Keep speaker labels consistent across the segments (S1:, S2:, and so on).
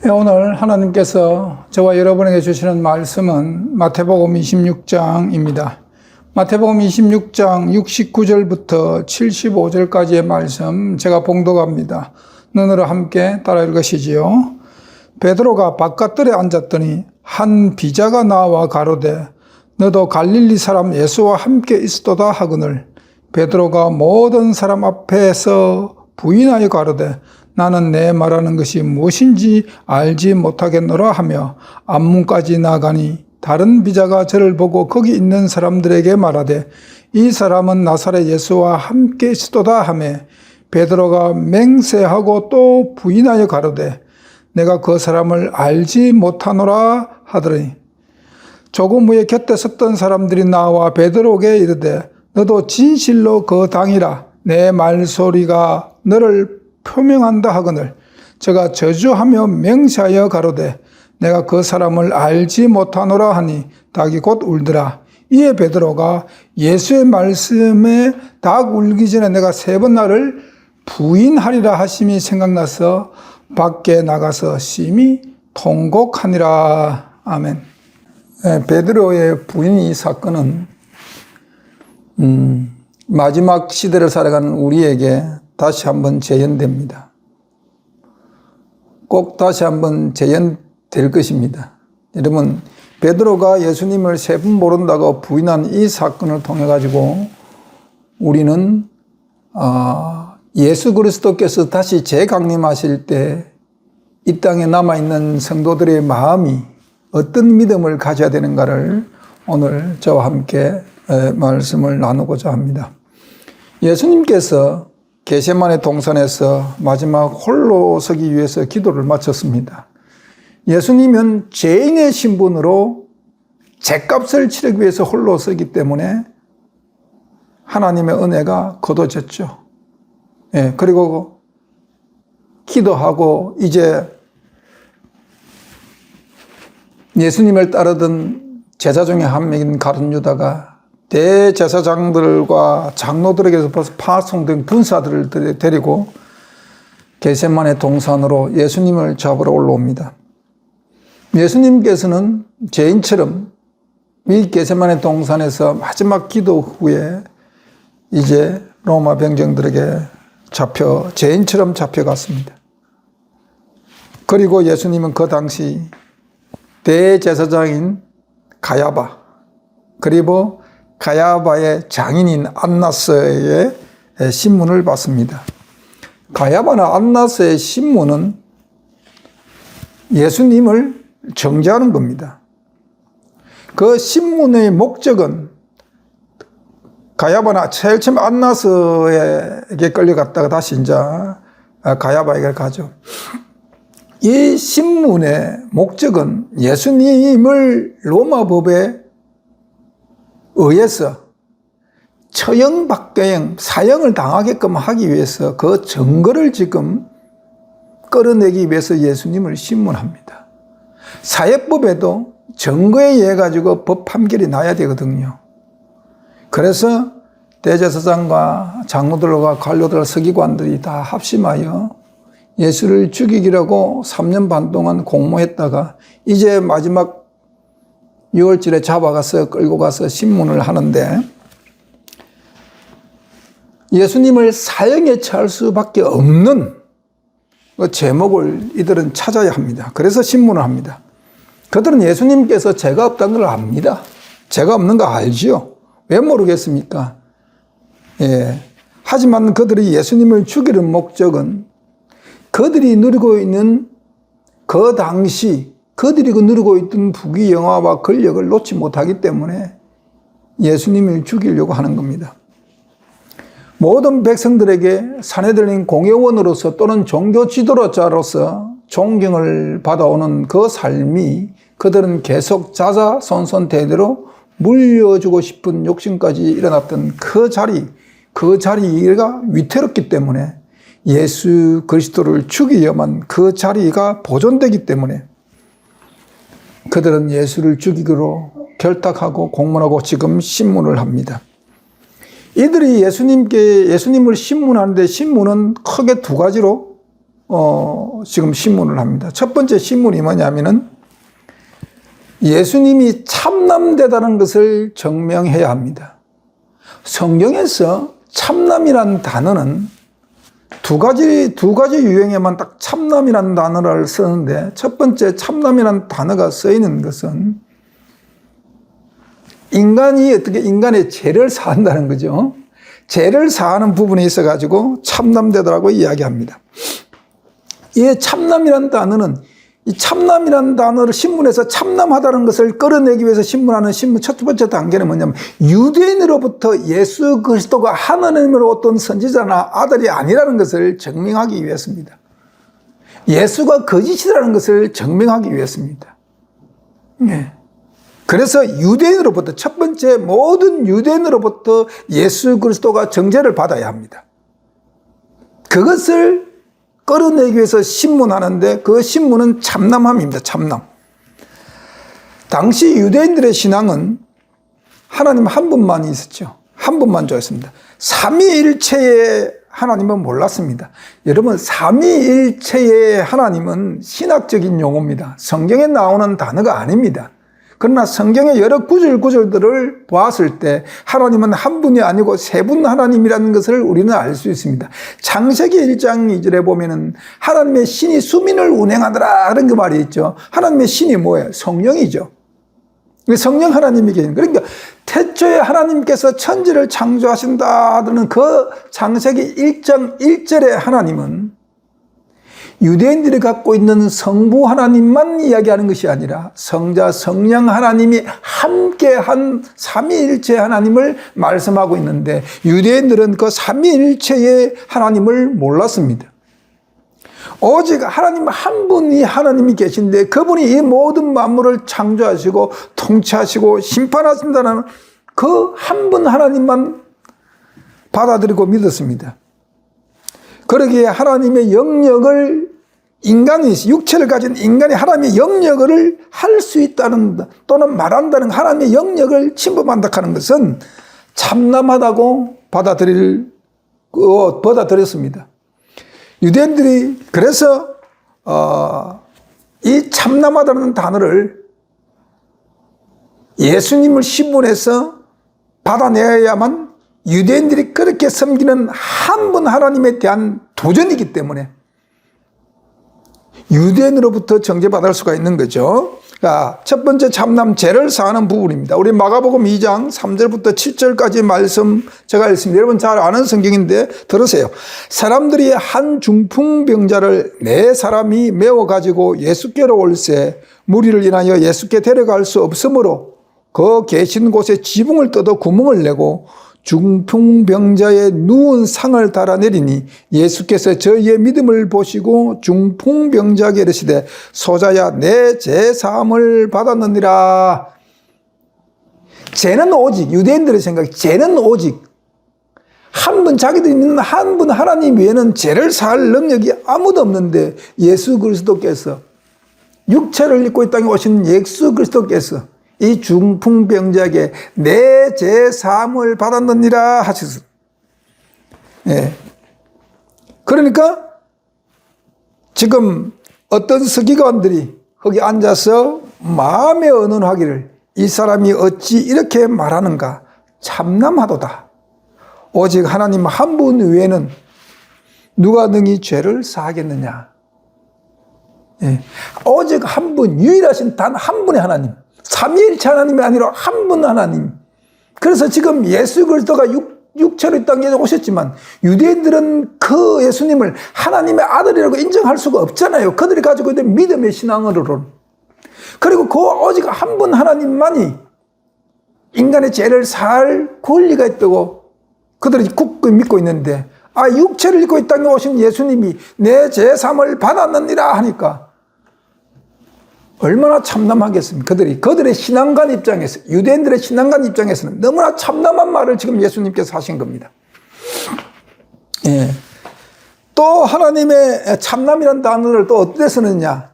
S1: 오늘 하나님께서 저와 여러분에게 주시는 말씀은 마태복음 26장입니다. 마태복음 26장 69절부터 75절까지의 말씀 제가 봉독합니다. 눈으로 함께 따라 읽으시지요. 베드로가 바깥들에 앉았더니 한 비자가 나와 가로되 너도 갈릴리 사람 예수와 함께 있었도다 하거늘 베드로가 모든 사람 앞에서 부인하여 가로되 나는 내 말하는 것이 무엇인지 알지 못하겠노라 하며 앞문까지 나가니 다른 비자가 저를 보고 거기 있는 사람들에게 말하되 이 사람은 나사렛 예수와 함께 있었도다 하며 베드로가 맹세하고 또 부인하여 가로되 내가 그 사람을 알지 못하노라 하더니 조금 후에 곁에 섰던 사람들이 나와 베드로에게 이르되 너도 진실로 그 당이라 내 말소리가 너를 표명한다 하거늘 저가 저주하며 맹세하여 가로되 내가 그 사람을 알지 못하노라 하니 닭이 곧 울더라. 이에 베드로가 예수의 말씀에 닭 울기 전에 내가 3번 나를 부인하리라 하심이 생각나서 밖에 나가서 심히 통곡하니라. 아멘. 베드로의 부인 이 사건은 마지막 시대를 살아가는 우리에게 다시 한번 재현됩니다. 꼭 다시 한번 재현될 것입니다. 여러분, 베드로가 예수님을 3번 모른다고 부인한 이 사건을 통해 가지고 우리는 예수 그리스도께서 다시 재강림하실 때 이 땅에 남아있는 성도들의 마음이 어떤 믿음을 가져야 되는가를 오늘 저와 함께 말씀을 나누고자 합니다. 예수님께서 겟세마네 동산에서 마지막 홀로 서기 위해서 기도를 마쳤습니다. 예수님은 죄인의 신분으로 죄값을 치르기 위해서 홀로 서기 때문에 하나님의 은혜가 거둬졌죠. 그리고 기도하고 이제 예수님을 따르던 제자 중에 한 명인 가룟 유다가 대제사장들과 장로들에게서 파송된 군사들을 데리고 겟세마네 동산으로 예수님을 잡으러 올라옵니다. 예수님께서는 죄인처럼 이 겟세마네 동산에서 마지막 기도 후에 이제 로마 병정들에게 죄인처럼 잡혀갔습니다. 그리고 예수님은 그 당시 대제사장인 가야바 그리고 가야바의 장인인 안나스의 신문을 받습니다. 가야바나 안나스의 신문은 예수님을 정죄하는 겁니다. 그 신문의 목적은 가야바나 제일 처음 안나스에게 끌려갔다가 다시 이제 가야바에게 가죠. 이 신문의 목적은 예수님을 로마 법에 의해서 처형받게끔 사형을 당하게끔 하기 위해서 그 증거를 지금 끌어내기 위해서 예수님을 신문합니다. 사회법에도 증거에 의해 가지고 법 판결이 나야 되거든요. 그래서 대제사장과 장로들과 관료들, 서기관들이 다 합심하여 예수를 죽이기라고 3년 반 동안 공모했다가 이제 마지막 6월절에 잡아가서 끌고 가서 신문을 하는데 예수님을 사형에 처할 수밖에 없는 그 제목을 이들은 찾아야 합니다. 그래서 신문을 합니다. 그들은 예수님께서 죄가 없다는 걸 압니다. 죄가 없는 거 알지요. 왜 모르겠습니까? 하지만 그들이 예수님을 죽이는 목적은 그들이 누리고 있는 그 당시 그들이 누리고 있던 부귀영화와 권력을 놓지 못하기 때문에 예수님을 죽이려고 하는 겁니다. 모든 백성들에게 사내들인 공회원으로서 또는 종교 지도자로서 존경을 받아오는 그 삶이 그들은 계속 자자손손대대로 물려주고 싶은 욕심까지 일어났던 그 자리가 위태롭기 때문에 예수 그리스도를 죽이어만 그 자리가 보존되기 때문에 그들은 예수를 죽이기로 결탁하고 공문하고 지금 신문을 합니다. 이들이 예수님을 신문하는데 신문은 크게 2가지로 지금 신문을 합니다. 첫 번째 신문이 뭐냐면은 예수님이 참남되다는 것을 증명해야 합니다. 성경에서 참남이라는 단어는 두 가지 유형에만 딱 참남이라는 단어를 쓰는데, 첫 번째 참남이라는 단어가 쓰이는 것은 인간이 어떻게 인간의 죄를 사한다는 거죠. 죄를 사하는 부분에 있어 가지고 참남되더라고 이야기합니다. 이 참남이라는 단어는, 이 참남이라는 단어를 신문에서 참남하다는 것을 끌어내기 위해서 신문하는 신문 첫 번째 단계는 뭐냐면, 유대인으로부터 예수 그리스도가 하나님으로 어떤 선지자나 아들이 아니라는 것을 증명하기 위해서입니다. 예수가 거짓이라는 것을 증명하기 위해서입니다. 네. 그래서 유대인으로부터, 첫 번째 모든 유대인으로부터 예수 그리스도가 정죄를 받아야 합니다. 그것을 끌어내기 위해서 신문하는데, 그 신문은 참남함입니다. 참남. 당시 유대인들의 신앙은 하나님 한 분만 있었죠. 한 분만 좋아했습니다. 삼위일체의 하나님은 몰랐습니다. 여러분, 삼위일체의 하나님은 신학적인 용어입니다. 성경에 나오는 단어가 아닙니다. 그러나 성경의 여러 구절들을 보았을 때 하나님은 한 분이 아니고 세 분 하나님이라는 것을 우리는 알 수 있습니다. 창세기 1장 2절에 보면은 하나님의 신이 수민을 운행하더라 그런 그 말이 있죠. 하나님의 신이 뭐예요? 성령이죠. 성령 하나님이 계신, 그러니까 태초에 하나님께서 천지를 창조하신다는 그 창세기 1장 1절의 하나님은 유대인들이 갖고 있는 성부 하나님만 이야기하는 것이 아니라 성자, 성령 하나님이 함께한 삼위일체 하나님을 말씀하고 있는데, 유대인들은 그 삼위일체의 하나님을 몰랐습니다. 오직 하나님 한 분이 하나님이 계신데, 그분이 이 모든 만물을 창조하시고 통치하시고 심판하신다는 그 한 분 하나님만 받아들이고 믿었습니다. 그러기에 하나님의 영역을, 인간이, 육체를 가진 인간이 하나님의 영역을 할 수 있다는, 또는 말한다는 하나님의 영역을 침범한다 하는 것은 참남하다고 받아들였습니다. 유대인들이 그래서 이 참남하다는 단어를 예수님을 신분해서 받아내야만 유대인들이 그렇게 섬기는 한 분 하나님에 대한 도전이기 때문에 유대인으로부터 정죄받을 수가 있는 거죠. 첫 번째 참남, 죄를 사하는 부분입니다. 우리 마가복음 2장 3절부터 7절까지 말씀 제가 읽습니다. 여러분 잘 아는 성경인데 들으세요. 사람들이 한 중풍병자를 네 사람이 메워 가지고 예수께로 올세 무리를 인하여 예수께 데려갈 수 없으므로 그 계신 곳에 지붕을 뜯어 구멍을 내고 중풍병자의 누운 상을 달아내리니, 예수께서 저희의 믿음을 보시고 중풍병자에게 이르시되 소자야 내 죄 사함을 받았느니라. 죄는 오직, 유대인들의 생각, 죄는 오직 한 분, 자기들이 믿는 한 분 하나님 외에는 죄를 사할 능력이 아무도 없는데, 예수 그리스도께서, 육체를 입고 이 땅에 오신 예수 그리스도께서 이 중풍병자에게 내 죄 사함을 받았느니라 하셨어. 예. 그러니까 지금 어떤 서기관들이 거기 앉아서 마음에 의논하기를, 이 사람이 어찌 이렇게 말하는가, 참남하도다. 오직 하나님 한 분 외에는 누가 능히 죄를 사하겠느냐. 예. 오직 한 분, 유일하신 단 한 분의 하나님, 삼위일체 하나님이 아니라 한 분 하나님. 그래서 지금 예수 그리스도가 육체로 이 땅에 오셨지만 유대인들은 그 예수님을 하나님의 아들이라고 인정할 수가 없잖아요. 그들이 가지고 있는 믿음의 신앙으로는. 그리고 그 오직 한 분 하나님만이 인간의 죄를 살 권리가 있다고 그들이 굳건히 믿고 있는데, 육체를 입고 이 땅에 오신 예수님이 내 죄 사함을 받았느니라 하니까 얼마나 참남하겠습니까? 그들의 신앙관 입장에서, 유대인들의 신앙관 입장에서는 너무나 참남한 말을 지금 예수님께서 하신 겁니다. 예. 또 하나님의 참남이라는 단어를 또 어떻게 쓰느냐?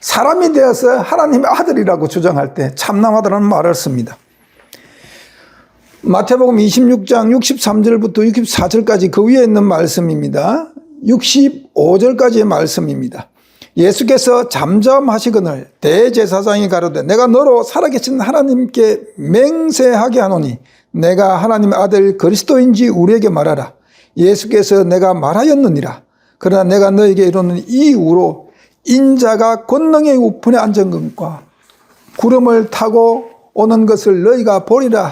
S1: 사람이 되어서 하나님의 아들이라고 주장할 때 참남하다는 말을 씁니다. 마태복음 26장 63절부터 64절까지 그 위에 있는 말씀입니다. 65 35절까지의 말씀입니다. 예수께서 잠잠하시거늘 대제사장이 가로되 내가 너로 살아계신 하나님께 맹세하게 하노니 내가 하나님의 아들 그리스도인지 우리에게 말하라. 예수께서 내가 말하였느니라. 그러나 내가 너에게 이르는 이후로 인자가 권능의 우편에 앉은 것과 구름을 타고 오는 것을 너희가 보리라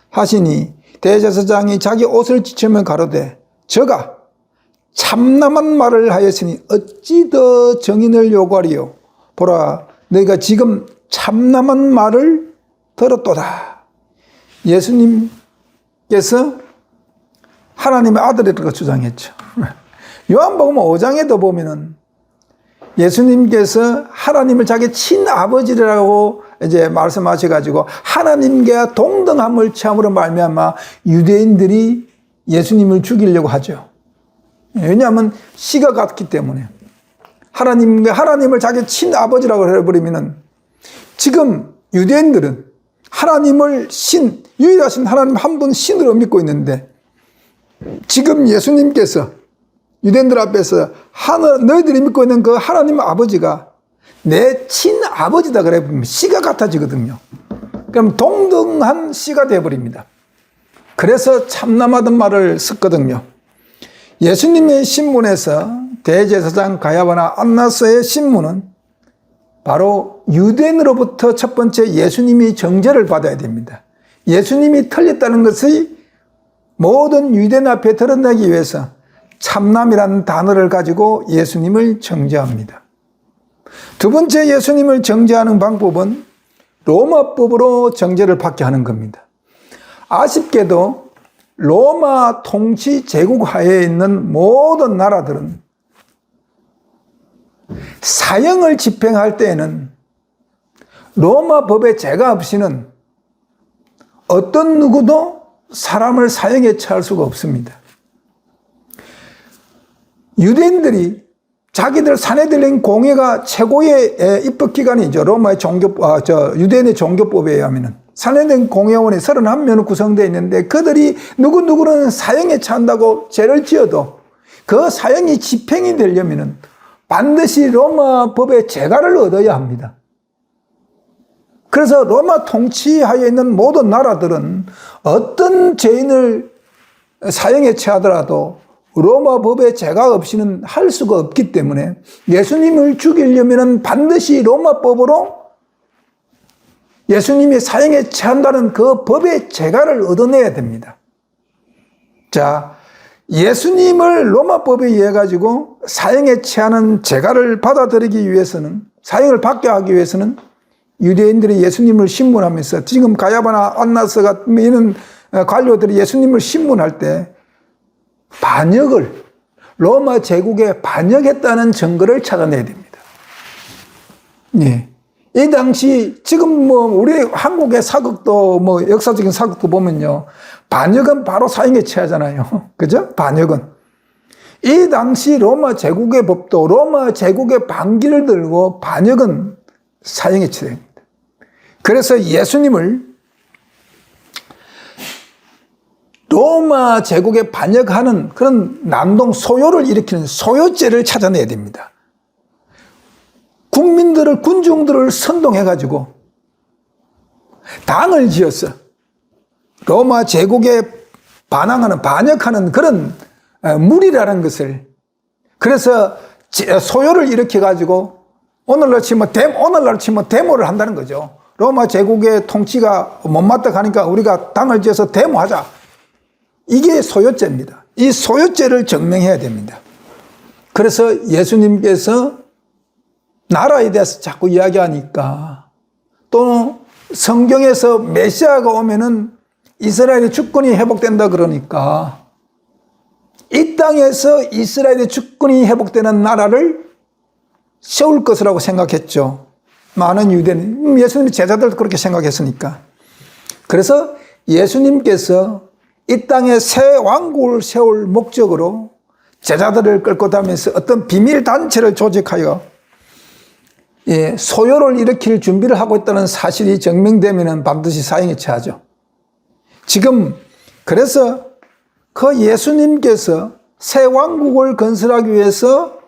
S1: 하시니 대제사장이 자기 옷을 찢으며 가로되 저가 참남한 말을 하였으니 어찌 더 정인을 요구하리요. 보라 너희가 지금 참남한 말을 들었도다. 예수님께서 하나님의 아들이라고 주장했죠. 요한복음 5장에도 보면은 예수님께서 하나님을 자기 친아버지라고 이제 말씀하셔가지고 하나님과 동등함을 체험으로 말미암아 유대인들이 예수님을 죽이려고 하죠. 왜냐하면 씨가 같기 때문에 하나님을 자기 친아버지라고 해버리면은 지금 유대인들은 하나님을 유일하신 하나님 한 분 신으로 믿고 있는데 지금 예수님께서 유대인들 앞에서 너희들이 믿고 있는 그 하나님 아버지가 내 친아버지다 그래 보면 씨가 같아지거든요. 그럼 동등한 씨가 되어버립니다. 그래서 참남하던 말을 썼거든요. 예수님의 신문에서 대제사장 가야바나 안나스의 신문은 바로 유대인으로부터 첫 번째 예수님이 정죄를 받아야 됩니다. 예수님이 틀렸다는 것이 모든 유대인 앞에 드러나기 위해서 참남이라는 단어를 가지고 예수님을 정죄합니다. 두 번째 예수님을 정죄하는 방법은 로마법으로 정죄를 받게 하는 겁니다. 아쉽게도 로마 통치 제국 하에 있는 모든 나라들은 사형을 집행할 때에는 로마 법의 제가 없이는 어떤 누구도 사람을 사형에 처할 수가 없습니다. 유대인들이 자기들 사내들린 공회가 최고의 입법기관이죠. 로마의 유대인의 종교법에 의하면 사내들린 공회원이 31명으로 구성되어 있는데 그들이 누구누구는 사형에 처한다고 죄를 지어도 그 사형이 집행이 되려면 반드시 로마 법의 재가를 얻어야 합니다. 그래서 로마 통치하에 있는 모든 나라들은 어떤 죄인을 사형에 처하더라도 로마 법의 재가 없이는 할 수가 없기 때문에 예수님을 죽이려면 반드시 로마 법으로 예수님이 사형에 처한다는 그 법의 재가를 얻어내야 됩니다. 자, 예수님을 로마 법에 의해 가지고 사형에 처하는 재가를 받아들이기 위해서는 사형을 받게 하기 위해서는 유대인들이 예수님을 신문하면서 지금 가야바나 안나스 같은 이런 관료들이 예수님을 신문할 때 반역을 로마 제국에 반역했다는 증거를 찾아내야 됩니다. 예. 이 당시 지금 우리 한국의 사극도 역사적인 사극도 보면요. 반역은 바로 사형에 처하잖아요. 그죠? 반역은. 이 당시 로마 제국의 법도 로마 제국의 반기를 들고 반역은 사형에 처해집니다. 그래서 예수님을 로마 제국에 반역하는 그런 난동 소요를 일으키는 소요죄를 찾아내야 됩니다. 군중들을 선동해가지고 당을 지어서 로마 제국에 반역하는 그런 무리라는 것을 그래서 소요를 일으켜가지고 오늘날 치면 데모를 한다는 거죠. 로마 제국의 통치가 못맞다 가니까 우리가 당을 지어서 데모하자. 이게 소요죄입니다. 이 소요죄를 증명해야 됩니다. 그래서 예수님께서 나라에 대해서 자꾸 이야기하니까 또 성경에서 메시아가 오면은 이스라엘의 주권이 회복된다 그러니까 이 땅에서 이스라엘의 주권이 회복되는 나라를 세울 것이라고 생각했죠. 많은 유대인, 예수님의 제자들도 그렇게 생각했으니까. 그래서 예수님께서 이 땅에 새 왕국을 세울 목적으로 제자들을 끌고 다니면서 어떤 비밀 단체를 조직하여 소요를 일으킬 준비를 하고 있다는 사실이 증명되면 반드시 사형에 처하죠. 지금 그래서 그 예수님께서 새 왕국을 건설하기 위해서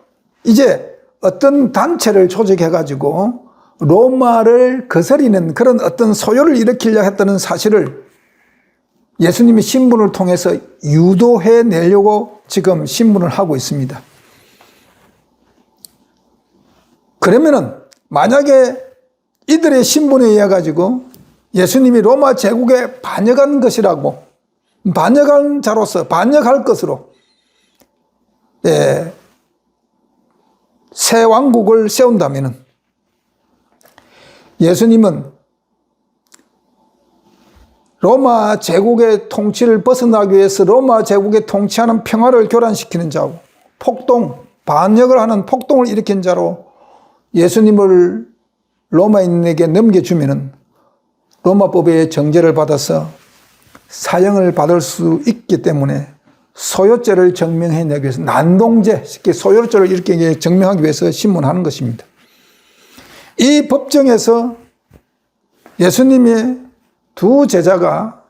S1: 이제 어떤 단체를 조직해가지고 로마를 거스리는 그런 어떤 소요를 일으키려 했다는 사실을 예수님의 신분을 통해서 유도해 내려고 지금 신문을 하고 있습니다. 그러면은 만약에 이들의 신분에 의해 가지고 예수님이 로마 제국에 반역한 것이라고, 반역한 자로서 반역할 것으로 새 왕국을 세운다면은 예수님은 로마 제국의 통치를 벗어나기 위해서 로마 제국의 통치하는 평화를 교란시키는 자고 폭동, 반역을 하는 폭동을 일으킨 자로 예수님을 로마인에게 넘겨주면은 로마법의 정죄를 받아서 사형을 받을 수 있기 때문에 소요죄를 증명해내기 위해서 난동죄, 쉽게 소요죄를 이렇게 증명하기 위해서 신문하는 것입니다. 이 법정에서 예수님의 두 제자가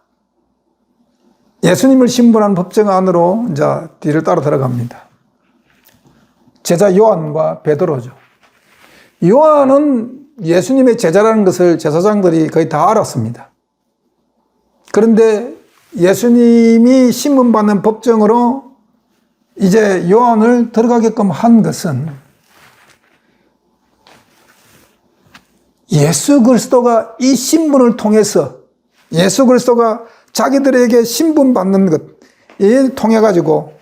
S1: 예수님을 신문한 법정 안으로 이제 뒤를 따라 들어갑니다. 제자 요한과 베드로죠. 요한은 예수님의 제자라는 것을 제사장들이 거의 다 알았습니다. 그런데 예수님이 신문받는 법정으로 이제 요한을 들어가게끔 한 것은 예수 그리스도가 이 신분을 통해서 예수 그리스도가 자기들에게 신분받는 것을 통해 가지고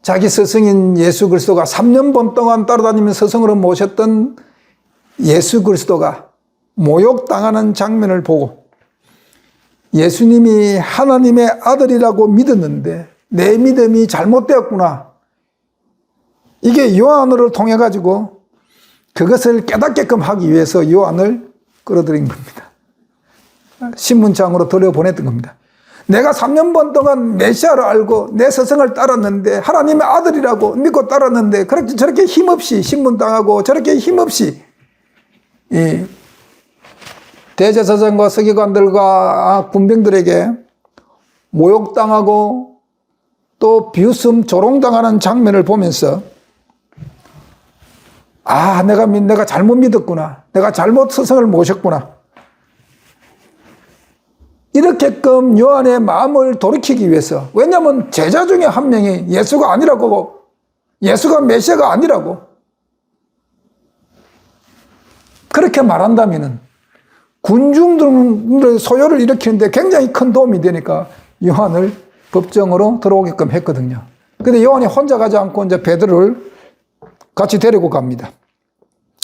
S1: 자기 스승인 예수 그리스도가 3년 반 동안 따라다니며 스승으로 모셨던 예수 그리스도가 모욕당하는 장면을 보고 예수님이 하나님의 아들이라고 믿었는데 내 믿음이 잘못되었구나. 이게 요한을 통해 가지고 그것을 깨닫게끔 하기 위해서 요한을 끌어들인 겁니다. 신문장으로 들여보냈던 겁니다. 내가 3년 반 동안 메시아를 알고 내 스승을 따랐는데 하나님의 아들이라고 믿고 따랐는데 그렇게 저렇게 힘없이 신문당하고 저렇게 힘없이 이 대제사장과 서기관들과 군병들에게 모욕당하고 또 비웃음 조롱당하는 장면을 보면서 아, 내가 잘못 믿었구나. 내가 잘못 스승을 모셨구나. 이렇게끔 요한의 마음을 돌이키기 위해서, 왜냐하면 제자 중에 한 명이 예수가 아니라고, 예수가 메시아가 아니라고 그렇게 말한다면은 군중들의 소요를 일으키는데 굉장히 큰 도움이 되니까 요한을 법정으로 들어오게끔 했거든요. 근데 요한이 혼자 가지 않고 이제 베드로를 같이 데리고 갑니다.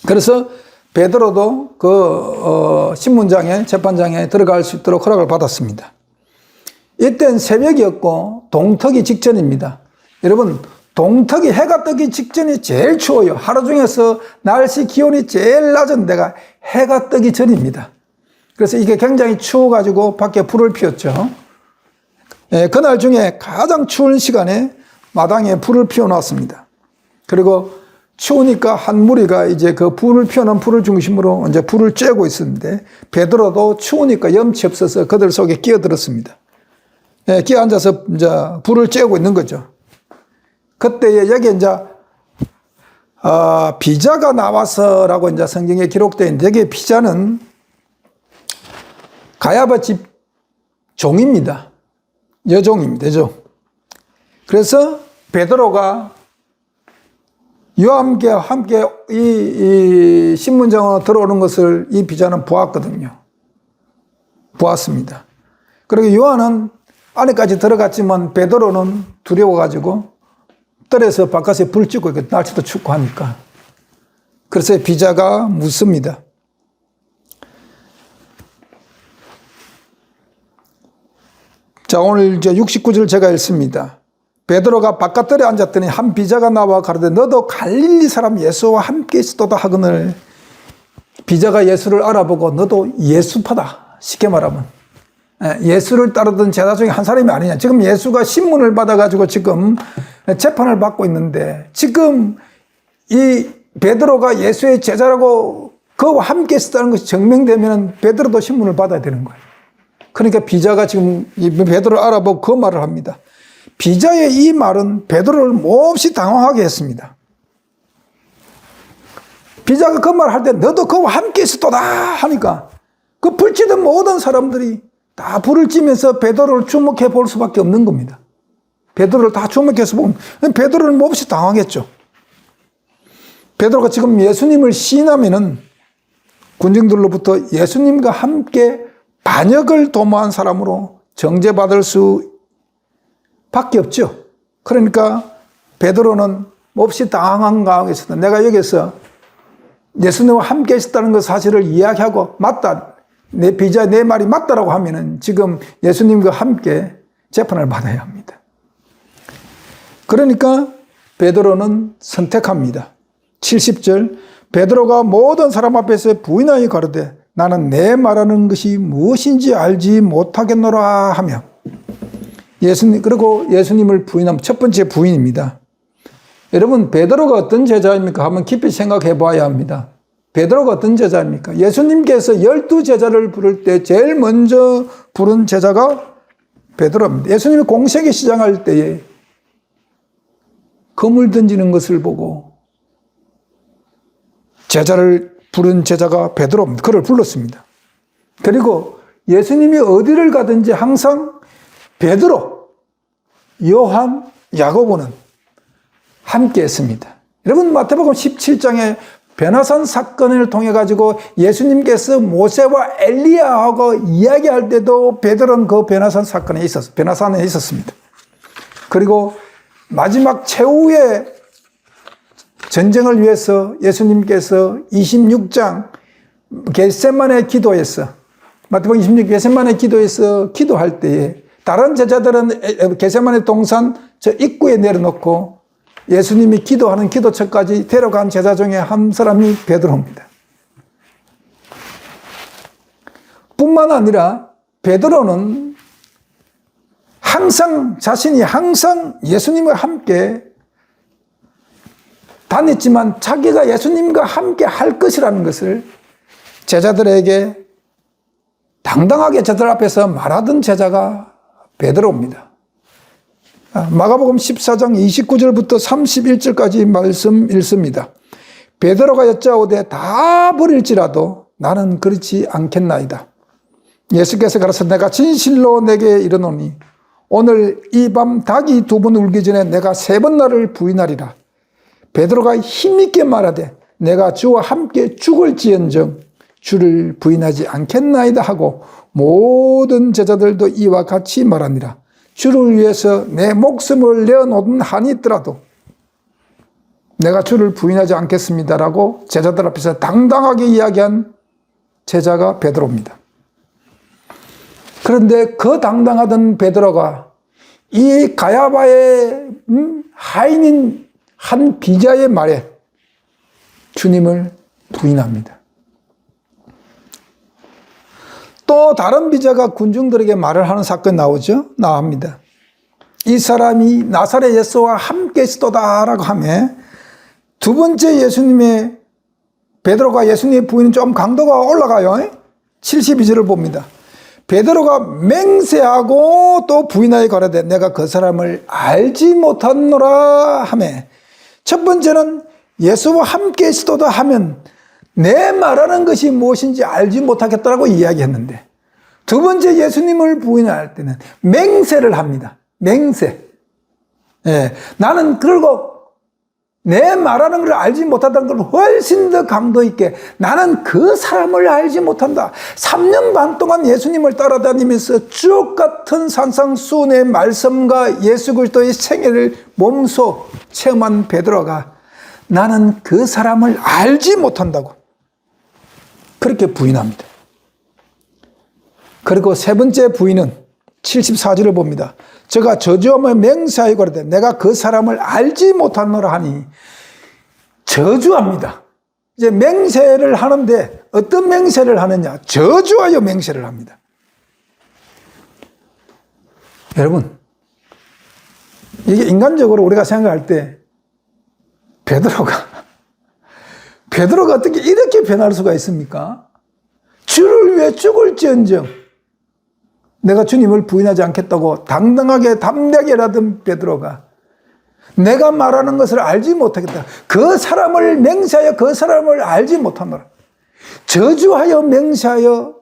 S1: 그래서 베드로도 그 신문장에 재판장에 들어갈 수 있도록 허락을 받았습니다. 이때는 새벽이었고 동턱이 직전입니다. 여러분, 동턱이 해가 뜨기 직전이 제일 추워요. 하루 중에서 날씨 기온이 제일 낮은 데가 해가 뜨기 전입니다. 그래서 이게 굉장히 추워가지고 밖에 불을 피웠죠. 그날 중에 가장 추운 시간에 마당에 불을 피워놨습니다. 그리고 추우니까 한 무리가 이제 그 불을 피워놓은 불을 중심으로 이제 불을 쬐고 있었는데 베드로도 추우니까 염치 없어서 그들 속에 끼어들었습니다. 끼어 앉아서 이제 불을 쬐고 있는 거죠. 그때 여기 이제 비자가 나와서라고 이제 성경에 기록되어 있는데 여기 비자는 가야바 집 종입니다. 여종입니다. 여종. 그래서 베드로가 요한과 함께 이 신문장으로 들어오는 것을 이 비자는 보았거든요. 보았습니다. 그리고 요한은 안에까지 들어갔지만 베드로는 두려워가지고 떨어서 바깥에 불 쬐고 있고 날씨도 춥고 하니까. 그래서 비자가 묻습니다. 자, 오늘 이제 69절 제가 읽습니다. 베드로가 바깥들에 앉았더니 한 비자가 나와 가로되 너도 갈릴리 사람 예수와 함께 있었도다 하거늘. 비자가 예수를 알아보고 너도 예수파다. 쉽게 말하면 예수를 따르던 제자 중에 한 사람이 아니냐. 지금 예수가 신문을 받아가지고 지금 재판을 받고 있는데 지금 이 베드로가 예수의 제자라고 그와 함께 있었다는 것이 증명되면 베드로도 신문을 받아야 되는 거예요. 그러니까 비자가 지금 이 베드로를 알아보고 그 말을 합니다. 비자의 이 말은 베드로를 몹시 당황하게 했습니다. 비자가 그 말 할 때 너도 그와 함께 있었도다 하니까 그 불치던 모든 사람들이 다 불을 찌면서 베드로를 주목해 볼 수밖에 없는 겁니다. 베드로를 다 주목해서 보면 베드로는 몹시 당황했죠. 베드로가 지금 예수님을 시인하면은 군중들로부터 예수님과 함께 반역을 도모한 사람으로 정죄받을 수밖에 없죠. 그러니까 베드로는 몹시 당황한 가운데서 내가 여기서 예수님과 함께 있었다는 그 사실을 이야기하고 맞다, 내 비자 내 말이 맞다라고 하면은 지금 예수님과 함께 재판을 받아야 합니다. 그러니까 베드로는 선택합니다. 70절 베드로가 모든 사람 앞에서 부인하여 가로되 나는 내 말하는 것이 무엇인지 알지 못하겠노라 하며 그리고 예수님을 부인하면 첫 번째 부인입니다. 여러분 베드로가 어떤 제자입니까? 한번 깊이 생각해 봐야 합니다. 베드로가 어떤 제자입니까? 예수님께서 12제자를 부를 때 제일 먼저 부른 제자가 베드로입니다. 예수님이 공생애 시작할 때에 검을 던지는 것을 보고 제자를 부른 제자가 베드로입니다. 그를 불렀습니다. 그리고 예수님이 어디를 가든지 항상 베드로, 요한, 야고보는 함께 했습니다. 여러분 마태복음 17장에 베나산 사건을 통해 가지고 예수님께서 모세와 엘리야하고 이야기할 때도 베드로는 그 베나산에 있었습니다. 그리고 마지막 최후의 전쟁을 위해서 예수님께서 26장 겟세마네 기도에서 마태복음 26 겟세마네 기도에서 기도할 때에 다른 제자들은 겟세마네 동산 저 입구에 내려놓고 예수님이 기도하는 기도처까지 데려간 제자 중에 한 사람이 베드로입니다. 뿐만 아니라 베드로는 자신이 항상 예수님과 함께 다녔지만 자기가 예수님과 함께 할 것이라는 것을 제자들에게 당당하게 제자들 앞에서 말하던 제자가 베드로입니다. 마가복음 14장 29절부터 31절까지 말씀 읽습니다. 베드로가 여짜오되 다 버릴지라도 나는 그렇지 않겠나이다. 예수께서 가라사 내가 진실로 내게 이르노니 오늘 이 밤 닭이 2번 울기 전에 내가 3번 나를 부인하리라. 베드로가 힘있게 말하되 내가 주와 함께 죽을지언정 주를 부인하지 않겠나이다 하고 모든 제자들도 이와 같이 말하니라. 주를 위해서 내 목숨을 내어놓은 한이 있더라도 내가 주를 부인하지 않겠습니다라고 제자들 앞에서 당당하게 이야기한 제자가 베드로입니다. 그런데 그 당당하던 베드로가 이 가야바의 하인인 한 비자의 말에 주님을 부인합니다. 또 다른 비자가 군중들에게 말을 하는 사건이 나옵니다. 이 사람이 나사렛 예수와 함께 있었다라고 하며 두 번째 베드로가 예수님의 부인은 좀 강도가 올라가요. 72절을 봅니다. 베드로가 맹세하고 또 부인하여 가로되 내가 그 사람을 알지 못하노라 하며 첫 번째는 예수와 함께 있었다 하면 내 말하는 것이 무엇인지 알지 못하겠다라고 이야기했는데 두 번째 예수님을 부인할 때는 맹세를 합니다. 맹세. 예, 나는 그리고 내 말하는 걸 알지 못한다는 걸 훨씬 더 강도 있게 나는 그 사람을 알지 못한다. 3년 반 동안 예수님을 따라다니면서 주옥 같은 산상수훈의 말씀과 예수 그리스도의 생애를 몸소 체험한 베드로가 나는 그 사람을 알지 못한다고 그렇게 부인합니다. 그리고 세 번째 부인은 74절을 봅니다. 제가 저주하며 맹세하여 가로되 내가 그 사람을 알지 못하노라 하니 저주합니다. 이제 맹세를 하는데 어떤 맹세를 하느냐? 저주하여 맹세를 합니다. 여러분, 이게 인간적으로 우리가 생각할 때 베드로가 어떻게 이렇게 변할 수가 있습니까? 주를 위해 죽을지언정 내가 주님을 부인하지 않겠다고 당당하게 담대하게라던 베드로가 내가 말하는 것을 알지 못하겠다. 그 사람을 맹세하여 그 사람을 알지 못하노라. 저주하여 맹세하여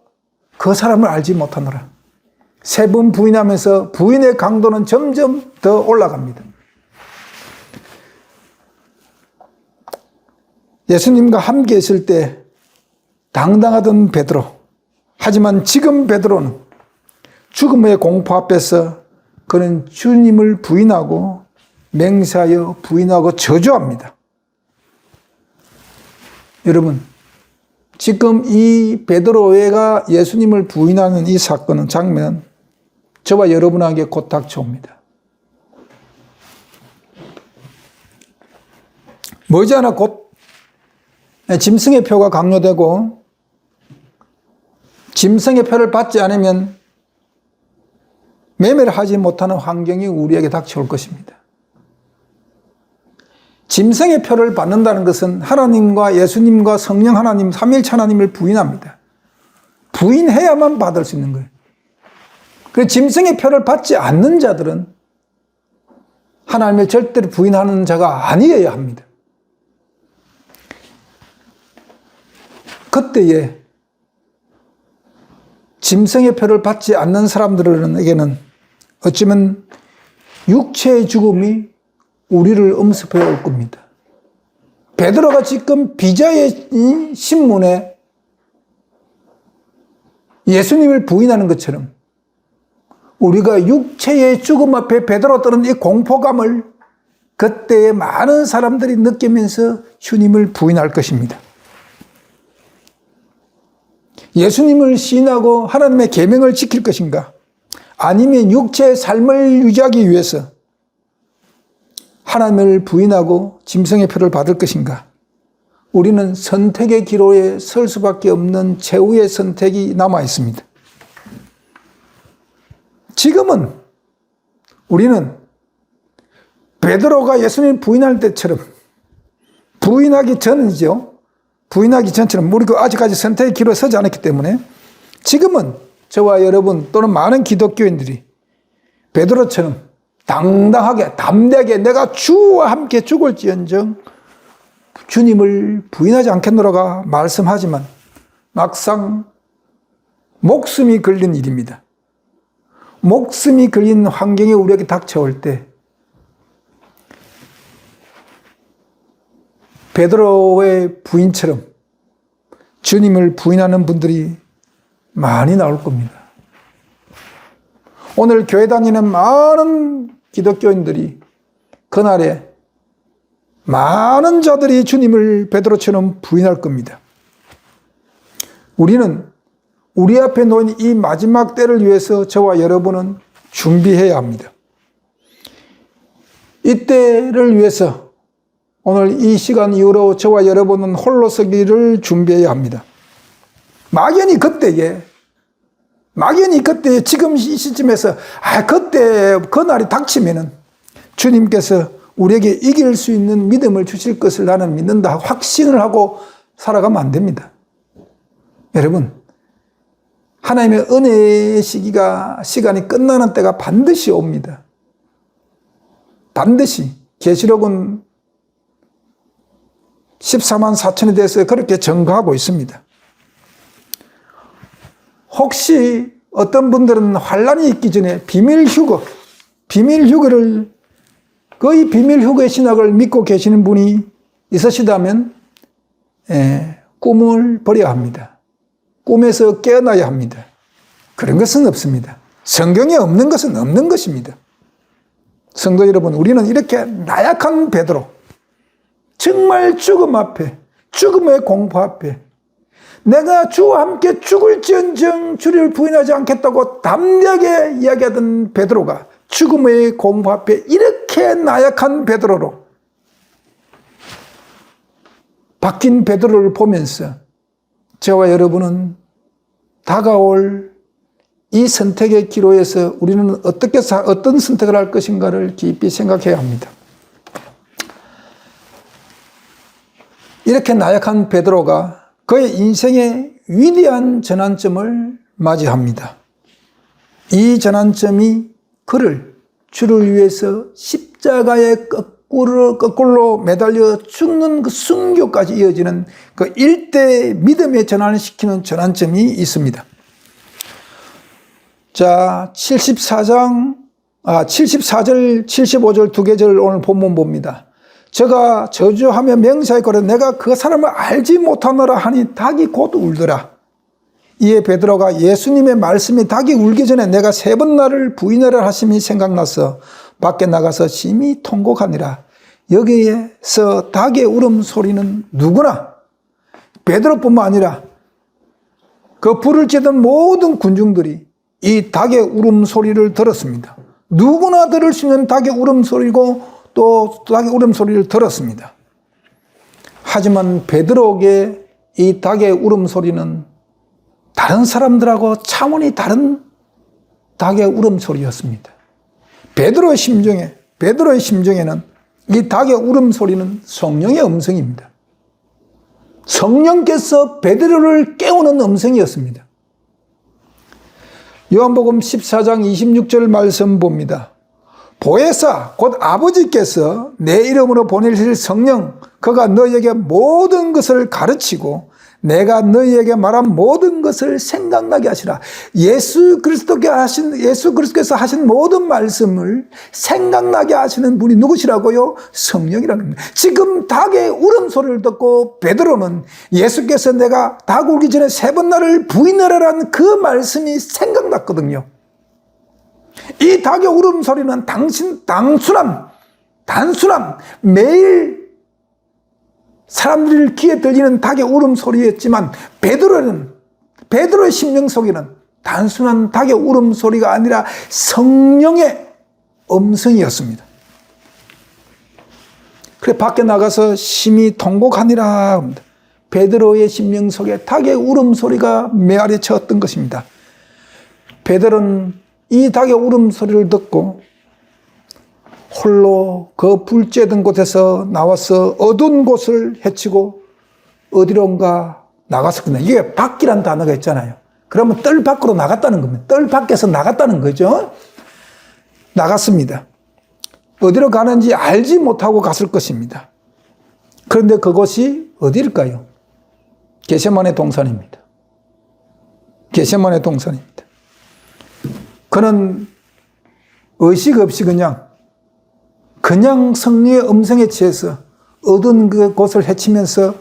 S1: 그 사람을 알지 못하노라. 3번 부인하면서 부인의 강도는 점점 더 올라갑니다. 예수님과 함께 있을 때 당당하던 베드로, 하지만 지금 베드로는 죽음의 공포 앞에서 그는 주님을 부인하고 맹세하여 부인하고 저주합니다. 여러분, 지금 이 베드로가 예수님을 부인하는 이 사건은, 장면은 저와 여러분에게 곧 닥쳐옵니다. 머지않아 곧 짐승의 표가 강요되고 짐승의 표를 받지 않으면 매매를 하지 못하는 환경이 우리에게 닥쳐올 것입니다. 짐승의 표를 받는다는 것은 하나님과 예수님과 성령 하나님, 삼위일체 하나님을 부인합니다. 부인해야만 받을 수 있는 거예요. 그래서 짐승의 표를 받지 않는 자들은 하나님을 절대로 부인하는 자가 아니어야 합니다. 그때에 짐승의 표를 받지 않는 사람들에게는 어쩌면 육체의 죽음이 우리를 엄습해 올 겁니다. 베드로가 지금 비자의 신문에 예수님을 부인하는 것처럼 우리가 육체의 죽음 앞에 베드로 떠는 이 공포감을 그때의 많은 사람들이 느끼면서 주님을 부인할 것입니다. 예수님을 시인하고 하나님의 계명을 지킬 것인가? 아니면 육체의 삶을 유지하기 위해서 하나님을 부인하고 짐승의 표를 받을 것인가? 우리는 선택의 기로에 설 수밖에 없는 최후의 선택이 남아 있습니다. 지금은 우리는 베드로가 예수님을 부인할 때처럼 부인하기 전이죠. 부인하기 전처럼 우리가 아직까지 선택의 기로에 서지 않았기 때문에 지금은 저와 여러분 또는 많은 기독교인들이 베드로처럼 당당하게 담대하게 내가 주와 함께 죽을지언정 주님을 부인하지 않겠노라가 말씀하지만 막상 목숨이 걸린 일입니다. 목숨이 걸린 환경이 우리에게 닥쳐올 때 베드로의 부인처럼 주님을 부인하는 분들이 많이 나올 겁니다. 오늘 교회 다니는 많은 기독교인들이 그날에 많은 자들이 주님을 베드로처럼 부인할 겁니다. 우리는 우리 앞에 놓인 이 마지막 때를 위해서 저와 여러분은 준비해야 합니다. 이 때를 위해서 오늘 이 시간 이후로 저와 여러분은 홀로 서기를 준비해야 합니다. 막연히 그때 지금 이 시점에서 그때 그 날이 닥치면은 주님께서 우리에게 이길 수 있는 믿음을 주실 것을 나는 믿는다 확신을 하고 살아가면 안 됩니다. 여러분, 하나님의 은혜의 시간이 끝나는 때가 반드시 옵니다. 반드시. 계시록은 14만 4천에 대해서 그렇게 증거하고 있습니다. 혹시 어떤 분들은 환란이 있기 전에 비밀휴거를 거의 비밀휴거의 신학을 믿고 계시는 분이 있으시다면 꿈을 버려야 합니다. 꿈에서 깨어나야 합니다. 그런 것은 없습니다. 성경에 없는 것은 없는 것입니다. 성도 여러분, 우리는 이렇게 나약한 베드로, 정말 죽음 앞에, 죽음의 공포 앞에 내가 주와 함께 죽을지언정 주를 부인하지 않겠다고 담대하게 이야기하던 베드로가 죽음의 공포 앞에 이렇게 나약한 베드로로 바뀐 베드로를 보면서 저와 여러분은 다가올 이 선택의 기로에서 우리는 어떤 선택을 할 것인가를 깊이 생각해야 합니다. 이렇게 나약한 베드로가 그의 인생의 위대한 전환점을 맞이합니다. 이 전환점이 그를 주를 위해서 십자가에 거꾸로 매달려 죽는 그 순교까지 이어지는 그 일대 믿음의 전환을 시키는 전환점이 있습니다. 자, 74절, 75절 두 계절 오늘 본문 봅니다. 저가 저주하며 맹세하였거든 내가 그 사람을 알지 못하노라 하니 닭이 곧 울더라. 이에 베드로가 예수님의 말씀이 닭이 울기 전에 내가 3번 나를 부인하라 하심이 생각나서 밖에 나가서 심히 통곡하니라. 여기에서 닭의 울음소리는 누구나 베드로뿐만 아니라 그 불을 쬐던 모든 군중들이 이 닭의 울음소리를 들었습니다. 누구나 들을 수 있는 닭의 울음소리고 또 닭의 울음소리를 들었습니다. 하지만 베드로에게 이 닭의 울음소리는 다른 사람들하고 차원이 다른 닭의 울음소리였습니다. 베드로의 심정에는 이 닭의 울음소리는 성령의 음성입니다. 성령께서 베드로를 깨우는 음성이었습니다. 요한복음 14장 26절 말씀 봅니다. 보혜사 곧 아버지께서 내 이름으로 보내실 성령 그가 너희에게 모든 것을 가르치고 내가 너희에게 말한 모든 것을 생각나게 하시라. 예수 그리스도께서 하신 모든 말씀을 생각나게 하시는 분이 누구시라고요? 성령이라는 겁니다. 지금 닭의 울음소리를 듣고 베드로는 예수께서 내가 닭 울기 전에 3번 나를 부인하라는 그 말씀이 생각났거든요. 이 닭의 울음소리는 단순한 매일 사람들 귀에 들리는 닭의 울음소리였지만 베드로의 심령 속에는 단순한 닭의 울음소리가 아니라 성령의 음성이었습니다. 그래 밖에 나가서 심히 통곡하니라 합니다. 베드로의 심령 속에 닭의 울음소리가 메아리 쳤던 것입니다. 베드로는 이 닭의 울음소리를 듣고 홀로 그 불 쬐던 곳에서 나와서 어두운 곳을 헤치고 어디론가 나갔었거든요. 이게 밖이란 단어가 있잖아요. 그러면 뜰 밖으로 나갔다는 겁니다. 뜰 밖에서 나갔다는 거죠. 나갔습니다. 어디로 가는지 알지 못하고 갔을 것입니다. 그런데 그곳이 어디일까요? 겟세마네 동산입니다. 겟세마네 동산입니다. 그는 의식 없이 그냥 성령의 음성에 취해서 어두운 그 곳을 헤치면서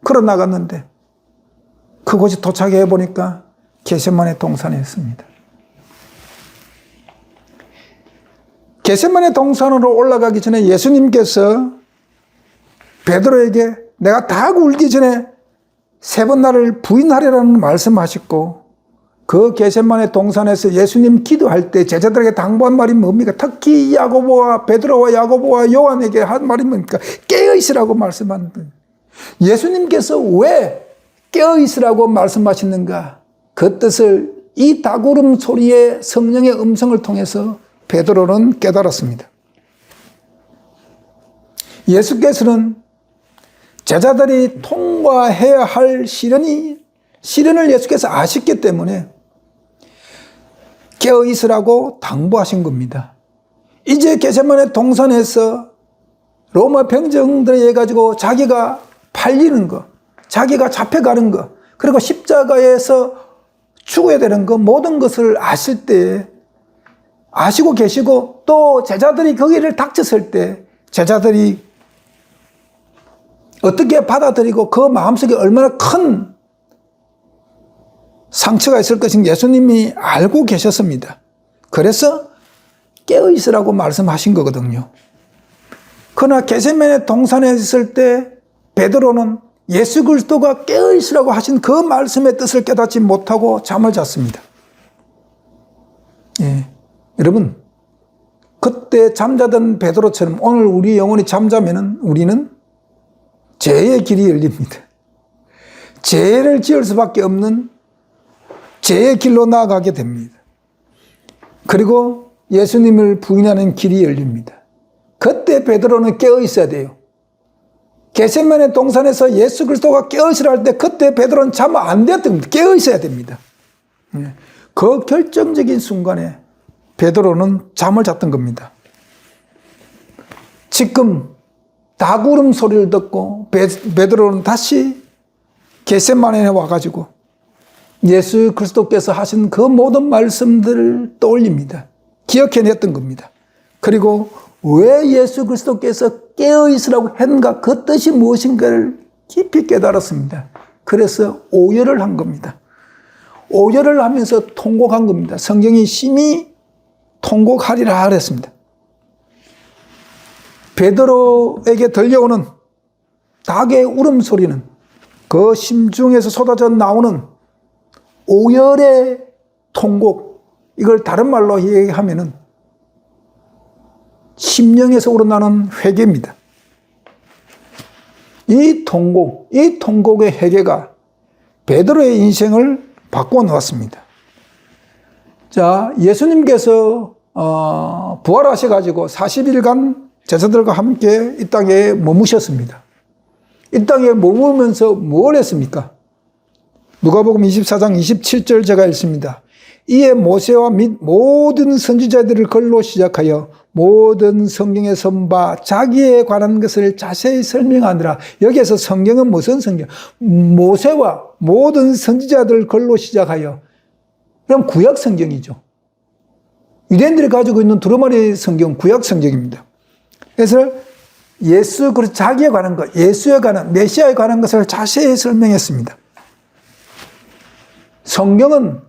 S1: 걸어 나갔는데 그곳이 도착해 보니까 겟세마네 동산이었습니다. 겟세마네 동산으로 올라가기 전에 예수님께서 베드로에게 내가 닭 울기 전에 3번 나를 부인하리라는 말씀하셨고 그 겟세마네 동산에서 예수님 기도할 때 제자들에게 당부한 말이 뭡니까? 특히 베드로와 야고보와 요한에게 한 말이 뭡니까? 깨어있으라고 말씀한 거예요. 예수님께서 왜 깨어있으라고 말씀하시는가? 그 뜻을 이 닭울음 소리의 성령의 음성을 통해서 베드로는 깨달았습니다. 예수께서는 제자들이 통과해야 할 시련을 예수께서 아셨기 때문에 깨어있으라고 당부하신 겁니다. 이제 겟세마네 동산에서 로마 병정들에 의해 가지고 자기가 팔리는 거, 자기가 잡혀가는 거, 그리고 십자가에서 죽어야 되는 거 모든 것을 아실 때 아시고 계시고 또 제자들이 거기를 닥쳤을 때 제자들이 어떻게 받아들이고 그 마음속에 얼마나 큰 상처가 있을 것인 예수님이 알고 계셨습니다. 그래서 깨어있으라고 말씀하신 거거든요. 그러나 겟세마네 동산에 있을 때 베드로는 예수 그리스도가 깨어있으라고 하신 그 말씀의 뜻을 깨닫지 못하고 잠을 잤습니다. 여러분, 그때 잠자던 베드로처럼 오늘 우리 영혼이 잠자면 우리는 죄의 길이 열립니다. 죄를 지을 수밖에 없는 죄의 길로 나아가게 됩니다. 그리고 예수님을 부인하는 길이 열립니다. 그때 베드로는 깨어 있어야 돼요. 겟세마네 동산에서 예수 그리스도가 깨어 있으라 할 때 그때 베드로는 자면 안 되었던 겁니다. 깨어 있어야 됩니다. 그 결정적인 순간에 베드로는 잠을 잤던 겁니다. 지금 닭울음 소리를 듣고 베드로는 다시 겟세마네에 와가지고 예수 그리스도께서 하신 그 모든 말씀들을 떠올립니다. 기억해냈던 겁니다. 그리고 왜 예수 그리스도께서 깨어있으라고 했는가, 그 뜻이 무엇인가를 깊이 깨달았습니다. 그래서 오열을 한 겁니다. 오열을 하면서 통곡한 겁니다. 성경이 심히 통곡하리라 그랬습니다. 베드로에게 들려오는 닭의 울음소리는 그 심중에서 쏟아져 나오는 오열의 통곡, 이걸 다른 말로 얘기하면은 심령에서 우러나는 회개입니다. 이 통곡, 이 통곡의 회개가 베드로의 인생을 바꿔 놓았습니다. 자, 예수님께서 부활하셔가지고 40일간 제자들과 함께 이 땅에 머무셨습니다. 이 땅에 머무면서 뭘 했습니까? 누가복음 24장 27절 제가 읽습니다. 이에 모세와 및 모든 선지자들을 글로 시작하여 모든 성경에 선바 자기에 관한 것을 자세히 설명하느라. 여기에서 성경은 무슨 성경? 모세와 모든 선지자들 글로 시작하여. 그럼 구약 성경이죠. 유대인들이 가지고 있는 두루마리 성경, 구약 성경입니다. 그래서 예수, 그리고 자기에 관한 것, 예수에 관한, 메시아에 관한 것을 자세히 설명했습니다. 성경은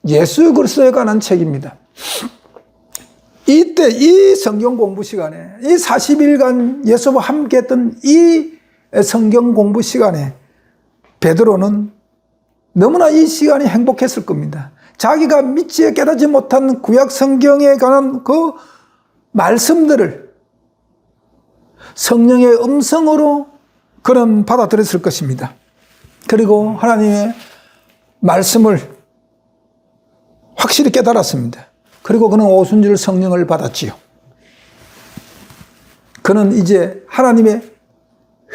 S1: 예수 그리스도에 관한 책입니다. 이때 이 성경 공부 시간에, 이 40일간 예수와 함께 했던 이 성경 공부 시간에 베드로는 너무나 이 시간이 행복했을 겁니다. 자기가 믿지에 깨닫지 못한 구약 성경에 관한 그 말씀들을 성령의 음성으로 그는 받아들였을 것입니다. 그리고 하나님의 말씀을 확실히 깨달았습니다. 그리고 그는 오순절 성령을 받았지요. 그는 이제 하나님의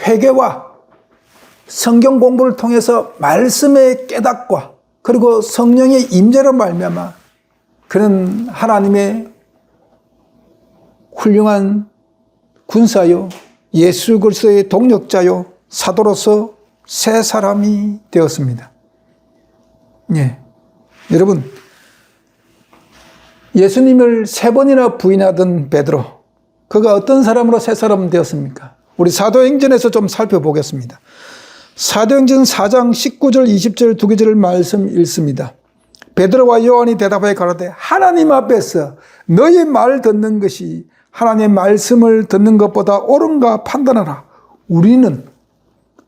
S1: 회개와 성경 공부를 통해서 말씀의 깨닫과 그리고 성령의 임재로 말미암아 그는 하나님의 훌륭한 군사요, 예수 그리스도의 동력자요, 사도로서 새 사람이 되었습니다. 예, 여러분, 예수님을 3번이나 부인하던 베드로, 그가 어떤 사람으로 새 사람 되었습니까? 우리 사도행전에서 좀 살펴보겠습니다. 사도행전 4장 19절 20절 두 구절 말씀 읽습니다. 베드로와 요한이 대답하여 가로되 하나님 앞에서 너의 말 듣는 것이 하나님의 말씀을 듣는 것보다 옳은가 판단하라. 우리는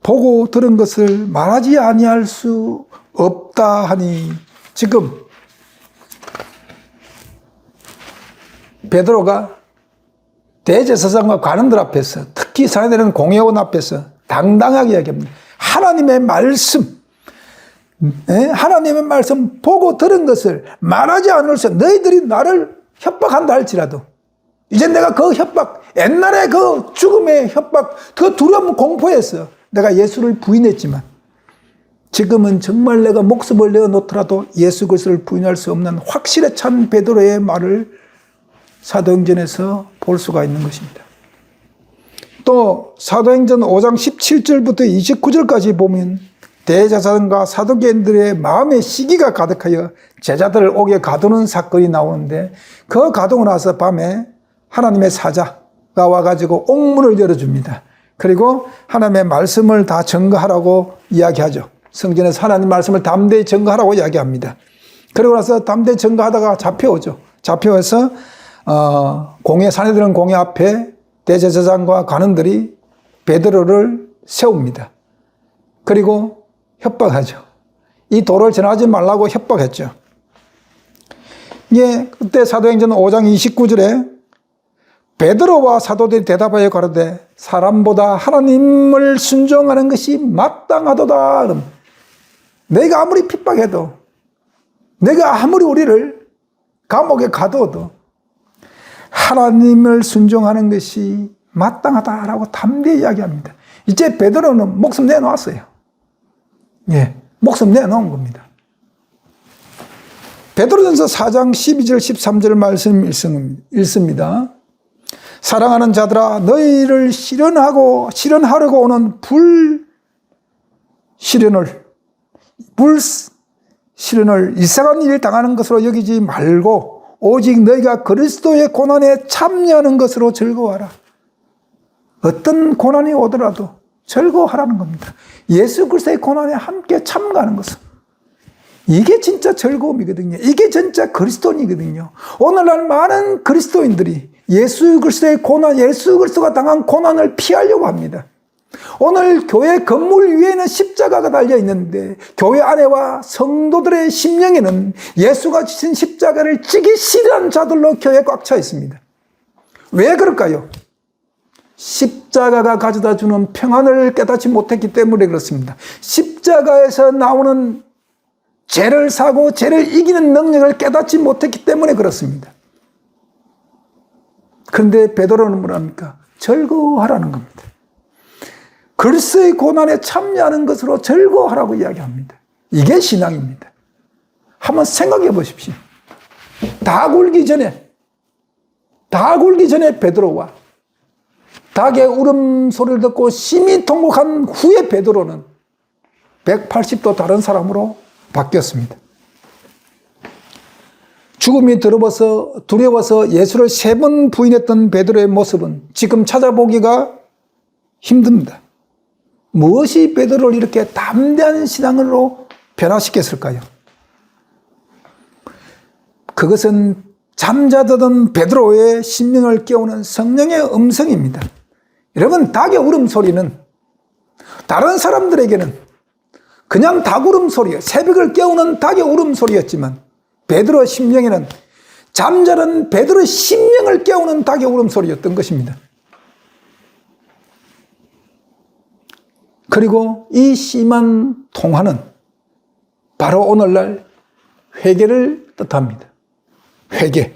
S1: 보고 들은 것을 말하지 아니할 수 없다 하니. 지금 베드로가 대제사장과 관원들 앞에서, 특히 사내들은 공회원 앞에서 당당하게 이야기합니다. 하나님의 말씀, 하나님의 말씀 보고 들은 것을 말하지 않을 수, 너희들이 나를 협박한다 할지라도 이제 내가 그 협박, 옛날에 그 죽음의 협박, 그 두려움 공포에서 내가 예수를 부인했지만 지금은 정말 내가 목숨을 내어놓더라도 예수 그리스도를 부인할 수 없는 확실에 찬 베드로의 말을 사도행전에서 볼 수가 있는 것입니다. 또 사도행전 5장 17절부터 29절까지 보면 대제사장과 사두개인들의 마음의 시기가 가득하여 제자들을 옥에 가두는 사건이 나오는데, 그 가두고 나서 밤에 하나님의 사자가 와가지고 옥문을 열어줍니다. 그리고 하나님의 말씀을 다 증거하라고 이야기하죠. 성전에서 하나님 말씀을 담대히 증거하라고 이야기합니다. 그러고 나서 담대히 증거하다가 잡혀오죠. 잡혀와서 공회, 사내들은 공회 앞에 대제사장과 관원들이 베드로를 세웁니다. 그리고 협박하죠. 이 도를 전하지 말라고 협박했죠. 예, 그때 사도행전 5장 29절에 베드로와 사도들이 대답하여 가로되 사람보다 하나님을 순종하는 것이 마땅하도다. 내가 아무리 핍박해도, 내가 아무리 우리를 감옥에 가두어도 하나님을 순종하는 것이 마땅하다라고 담대히 이야기합니다. 이제 베드로는 목숨 내놓았어요. 예, 목숨 내놓은 겁니다. 베드로전서 4장 12절 13절 말씀 읽습니다. 사랑하는 자들아 너희를 실현하려고 오는 불시련을 이상한 일 당하는 것으로 여기지 말고 오직 너희가 그리스도의 고난에 참여하는 것으로 즐거워하라. 어떤 고난이 오더라도 즐거워하라는 겁니다. 예수 그리스도의 고난에 함께 참가하는 것은 이게 진짜 즐거움이거든요. 이게 진짜 그리스도인이거든요. 오늘날 많은 그리스도인들이 예수 그리스도가 당한 고난을 피하려고 합니다. 오늘 교회 건물 위에는 십자가가 달려 있는데 교회 안에와 성도들의 심령에는 예수가 지신 십자가를 지기 싫어하는 자들로 교회에 꽉 차 있습니다. 왜 그럴까요? 십자가가 가져다 주는 평안을 깨닫지 못했기 때문에 그렇습니다. 십자가에서 나오는 죄를 사고 죄를 이기는 능력을 깨닫지 못했기 때문에 그렇습니다. 그런데 베드로는 뭐랍니까? 즐거워하라는 겁니다. 그리스도의 고난에 참여하는 것으로 즐거워하라고 이야기합니다. 이게 신앙입니다. 한번 생각해 보십시오. 다 굴기 전에 베드로와 닭의 울음소리를 듣고 심히 통곡한 후에 베드로는 180도 다른 사람으로 바뀌었습니다. 죽음이 두려워서 예수를 3번 부인했던 베드로의 모습은 지금 찾아보기가 힘듭니다. 무엇이 베드로를 이렇게 담대한 신앙으로 변화시켰을까요? 그것은 잠자던 베드로의 심령을 깨우는 성령의 음성입니다. 여러분, 닭의 울음소리는 다른 사람들에게는 그냥 닭 울음소리, 새벽을 깨우는 닭의 울음소리였지만 베드로의 심령에는 잠자는 베드로의 심령을 깨우는 닭의 울음소리였던 것입니다. 그리고 이 심한 통화는 바로 오늘날 회개를 뜻합니다. 회개.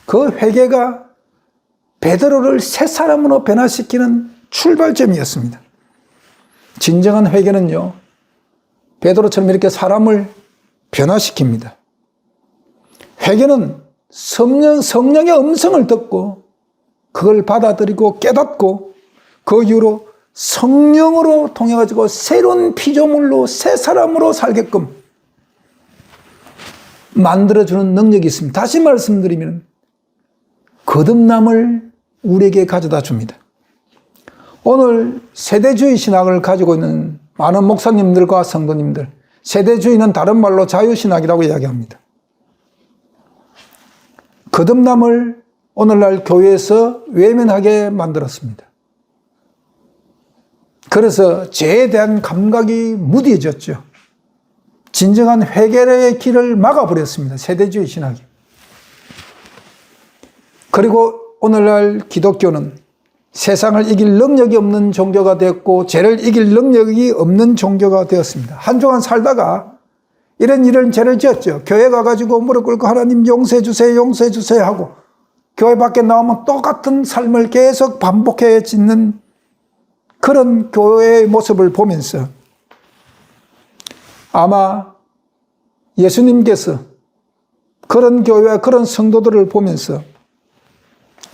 S1: 그 회개가 베드로를 새 사람으로 변화시키는 출발점이었습니다. 진정한 회개는요, 베드로처럼 이렇게 사람을 변화시킵니다. 회개는 성령의 음성을 듣고 그걸 받아들이고 깨닫고 그 이후로 성령으로 통해가지고 새로운 피조물로 새 사람으로 살게끔 만들어주는 능력이 있습니다. 다시 말씀드리면 거듭남을 우리에게 가져다 줍니다. 오늘 세대주의 신학을 가지고 있는 많은 목사님들과 성도님들, 세대주의는 다른 말로 자유신학이라고 이야기합니다. 거듭남을 오늘날 교회에서 외면하게 만들었습니다. 그래서 죄에 대한 감각이 무디해졌죠. 진정한 회개의 길을 막아버렸습니다. 세대주의 신학이. 그리고 오늘날 기독교는 세상을 이길 능력이 없는 종교가 되었고 죄를 이길 능력이 없는 종교가 되었습니다. 한동안 살다가 이런 죄를 지었죠. 교회 가가지고 무릎 꿇고 하나님 용서해 주세요, 용서해 주세요 하고 교회 밖에 나오면 똑같은 삶을 계속 반복해 짓는 그런 교회의 모습을 보면서 아마 예수님께서 그런 교회와 그런 성도들을 보면서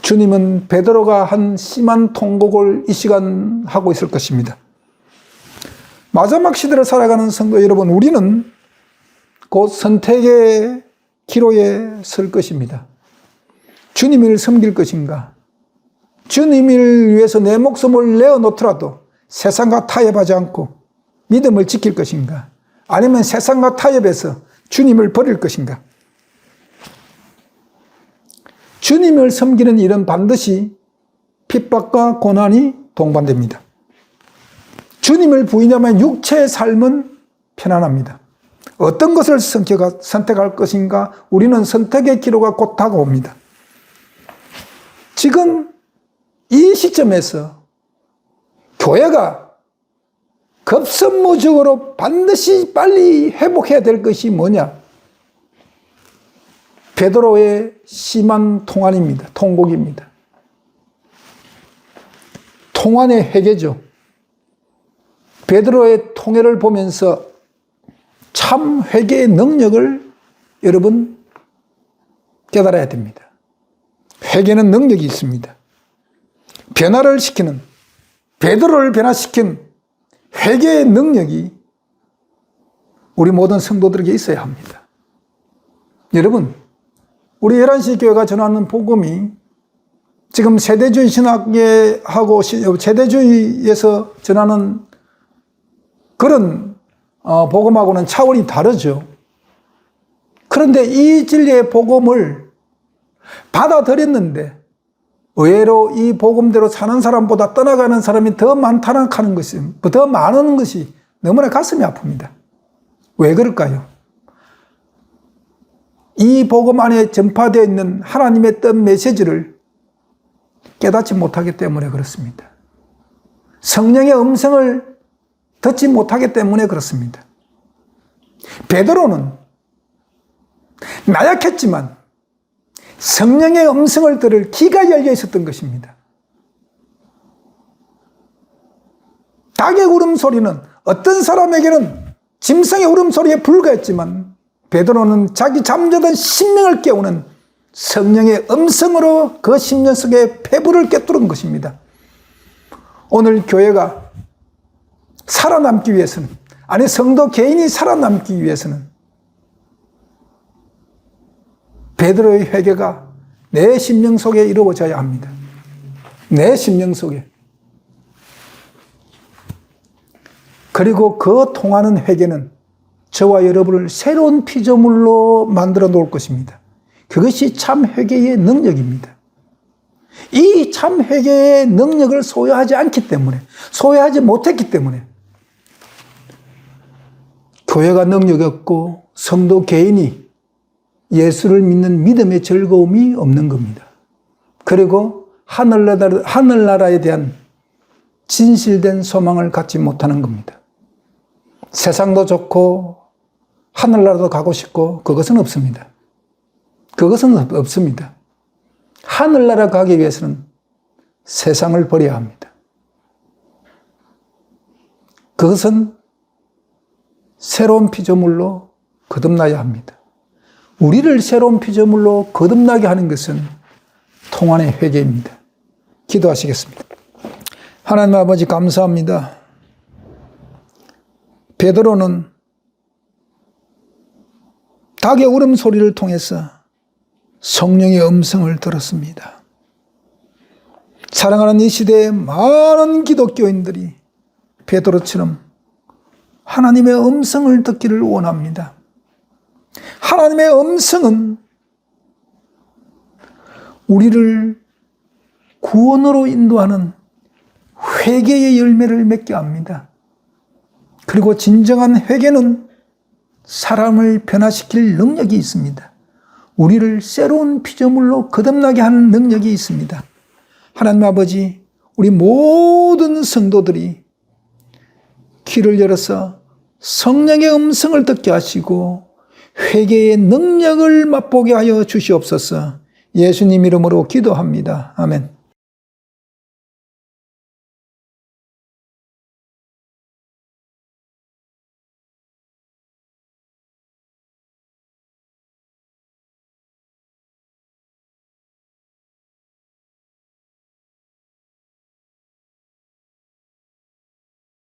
S1: 주님은 베드로가 한 심한 통곡을 이 시간 하고 있을 것입니다. 마지막 시대를 살아가는 성도 여러분, 우리는 곧 선택의 기로에 설 것입니다. 주님을 섬길 것인가? 주님을 위해서 내 목숨을 내어놓더라도 세상과 타협하지 않고 믿음을 지킬 것인가? 아니면 세상과 타협해서 주님을 버릴 것인가? 주님을 섬기는 일은 반드시 핍박과 고난이 동반됩니다. 주님을 부인하면 육체의 삶은 편안합니다. 어떤 것을 선택할 것인가? 우리는 선택의 기로가 곧 다가옵니다. 지금 이 시점에서 교회가 급선무적으로 반드시 빨리 회복해야 될 것이 뭐냐? 베드로의 심한 통환입니다. 통곡입니다. 통환의 회개죠. 베드로의 통회를 보면서 참 회개의 능력을 여러분 깨달아야 됩니다. 회개는 능력이 있습니다. 변화를 시키는, 베드로를 변화시킨 회개의 능력이 우리 모든 성도들에게 있어야 합니다. 여러분, 우리 11시 교회가 전하는 복음이 지금 세대주의 신학계하고 세대주의에서 전하는 그런 복음하고는 차원이 다르죠. 그런데 이 진리의 복음을 받아들였는데 의외로 이 복음대로 사는 사람보다 떠나가는 사람이 더 많다는 것이, 더 많은 것이 너무나 가슴이 아픕니다. 왜 그럴까요? 이 복음 안에 전파되어 있는 하나님의 뜻 메시지를 깨닫지 못하기 때문에 그렇습니다. 성령의 음성을 듣지 못하기 때문에 그렇습니다. 베드로는 나약했지만 성령의 음성을 들을 귀가 열려 있었던 것입니다. 닭의 울음소리는 어떤 사람에게는 짐승의 울음소리에 불과했지만 베드로는 자기 잠자던 심령을 깨우는 성령의 음성으로 그 심령 속에 폐부를 꿰뚫은 것입니다. 오늘 교회가 살아남기 위해서는, 아니 성도 개인이 살아남기 위해서는 베드로의 회개가 내 심령 속에 이루어져야 합니다. 내 심령 속에. 그리고 그 통하는 회개는 저와 여러분을 새로운 피조물로 만들어 놓을 것입니다. 그것이 참 회개의 능력입니다. 이 참 회개의 능력을 소유하지 않기 때문에, 소유하지 못했기 때문에 교회가 능력이 없고 성도 개인이 예수를 믿는 믿음의 즐거움이 없는 겁니다. 그리고 하늘나라에 대한 진실된 소망을 갖지 못하는 겁니다. 세상도 좋고 하늘나라도 가고 싶고 그것은 없습니다. 그것은 없습니다. 하늘나라 가기 위해서는 세상을 버려야 합니다. 그것은 새로운 피조물로 거듭나야 합니다. 우리를 새로운 피조물로 거듭나게 하는 것은 통한의 회개입니다. 기도하시겠습니다. 하나님 아버지 감사합니다. 베드로는 닭의 울음소리를 통해서 성령의 음성을 들었습니다. 사랑하는 이 시대의 많은 기독교인들이 베드로처럼 하나님의 음성을 듣기를 원합니다. 하나님의 음성은 우리를 구원으로 인도하는 회개의 열매를 맺게 합니다. 그리고 진정한 회개는 사람을 변화시킬 능력이 있습니다. 우리를 새로운 피조물로 거듭나게 하는 능력이 있습니다. 하나님 아버지, 우리 모든 성도들이 귀를 열어서 성령의 음성을 듣게 하시고 회개의 능력을 맛보게 하여 주시옵소서. 예수님 이름으로 기도합니다. 아멘.